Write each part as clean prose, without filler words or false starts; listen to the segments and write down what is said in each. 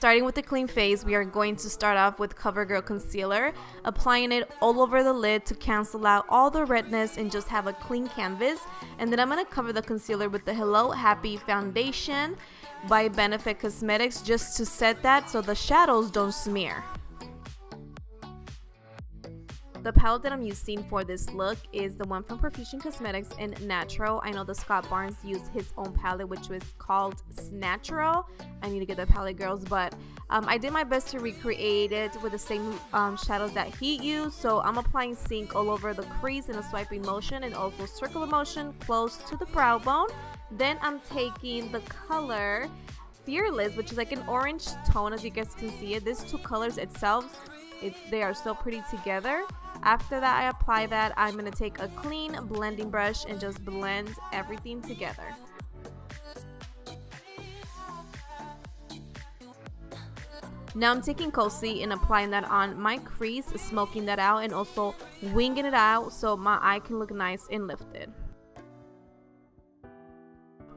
starting with the clean face, we are going to start off with CoverGirl Concealer, applying it all over the lid to cancel out all the redness and just have a clean canvas. And then I'm going to cover the concealer with the Hello Happy Foundation by Benefit Cosmetics just to set that so the shadows don't smear. The palette that I'm using for this look is the one from Profusion Cosmetics in Natural. I know the Scott Barnes used his own palette, which was called Snatural. I need to get that palette, girls, but I did my best to recreate it with the same shadows that he used. So I'm applying Sync all over the crease in a swiping motion and also circular motion close to the brow bone. Then I'm taking the color Fearless, which is like an orange tone, as you guys can see it. These two colors itself, they are so pretty together. After that, I apply that. I'm going to take a clean blending brush and just blend everything together. Now I'm taking Cozy and applying that on my crease, smoking that out and also winging it out so my eye can look nice and lifted.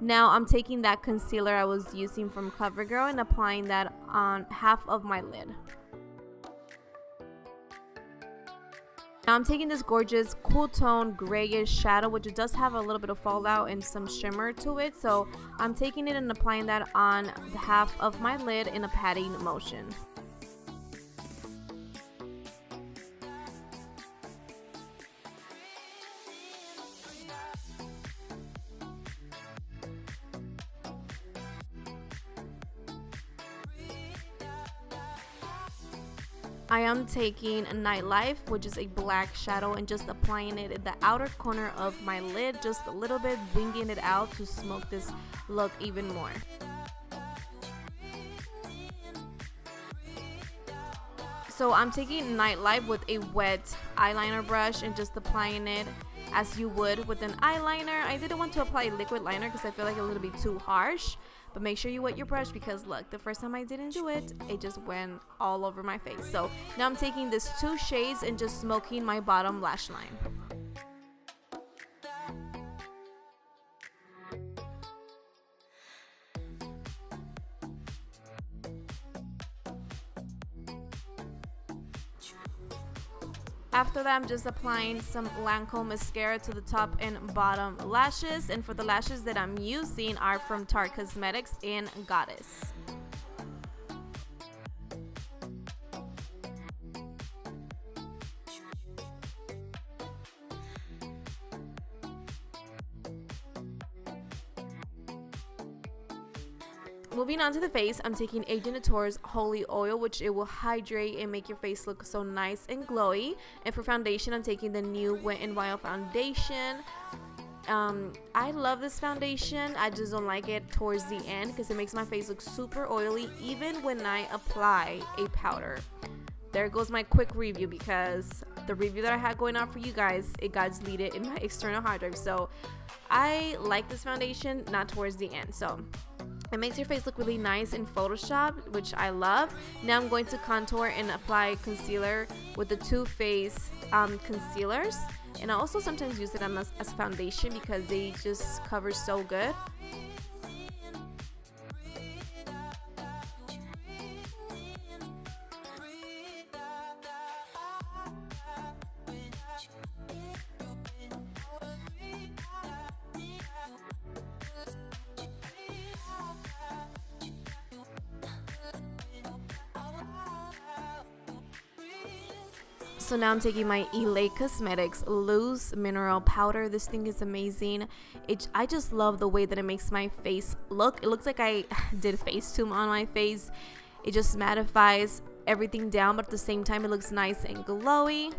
Now I'm taking that concealer I was using from CoverGirl and applying that on half of my lid. Now I'm taking this gorgeous cool tone grayish shadow, which it does have a little bit of fallout and some shimmer to it. So I'm taking it and applying that on the half of my lid in a patting motion. I am taking Nightlife, which is a black shadow, and just applying it in the outer corner of my lid, just a little bit, winging it out to smoke this look even more. So I'm taking Nightlife with a wet eyeliner brush and just applying it as you would with an eyeliner. I didn't want to apply liquid liner because I feel like a little bit too harsh. But make sure you wet your brush because look, the first time I didn't do it, it just went all over my face. So now I'm taking these two shades and just smoking my bottom lash line. After that, I'm just applying some Lancome mascara to the top and bottom lashes. And for the lashes that I'm using are from Tarte Cosmetics in Goddess. Moving on to the face, I'm taking Adriana Holy Oil, which it will hydrate and make your face look so nice and glowy. And for foundation, I'm taking the new Wet n Wild foundation. I love this foundation. I just don't like it towards the end because it makes my face look super oily even when I apply a powder. There goes my quick review because the review that I had going on for you guys, it got deleted in my external hard drive. So I like this foundation, not towards the end. So it makes your face look really nice in Photoshop, which I love. Now I'm going to contour and apply concealer with the Too Faced concealers. And I also sometimes use it as foundation because they just cover so good. So now I'm taking my Lopez'S Cosmetics Loose Mineral Powder. This thing is amazing. I just love the way that it makes my face look. It looks like I did Facetune on my face. It just mattifies everything down, but at the same time it looks nice and glowy.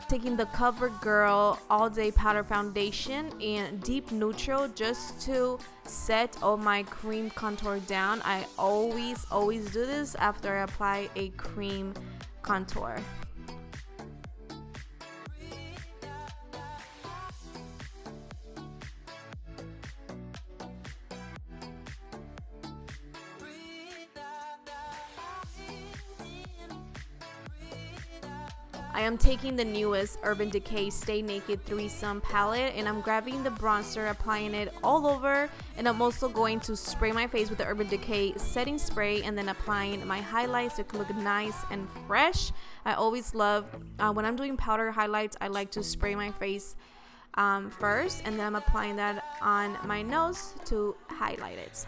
Taking the CoverGirl All Day Powder Foundation in Deep Neutral just to set all my cream contour down. I always do this after I apply a cream contour. I am taking the newest Urban Decay Stay Naked Threesome palette, and I'm grabbing the bronzer, applying it all over, and I'm also going to spray my face with the Urban Decay setting spray and then applying my highlights to look nice and fresh. I always love when I'm doing powder highlights, I like to spray my face first, and then I'm applying that on my nose to highlight it.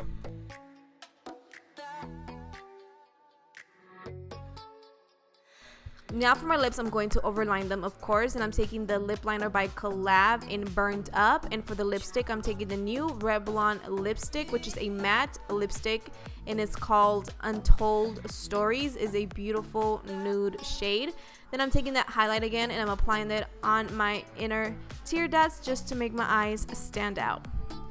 Now for my lips, I'm going to overline them, of course, and I'm taking the lip liner by Collab in Burned Up. And for the lipstick, I'm taking the new Revlon lipstick, which is a matte lipstick, and it's called Untold Stories. Is a beautiful nude shade. Then I'm taking that highlight again, and I'm applying that on my inner tear ducts just to make my eyes stand out.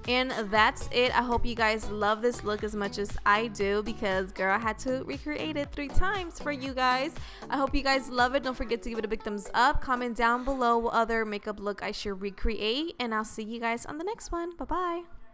And that's it. I hope you guys love this look as much as I do, because girl, I had to recreate it 3 times for you guys. I hope you guys love it. Don't forget to give it a big thumbs up. Comment down below what other makeup look I should recreate, and I'll see you guys on the next one. Bye bye.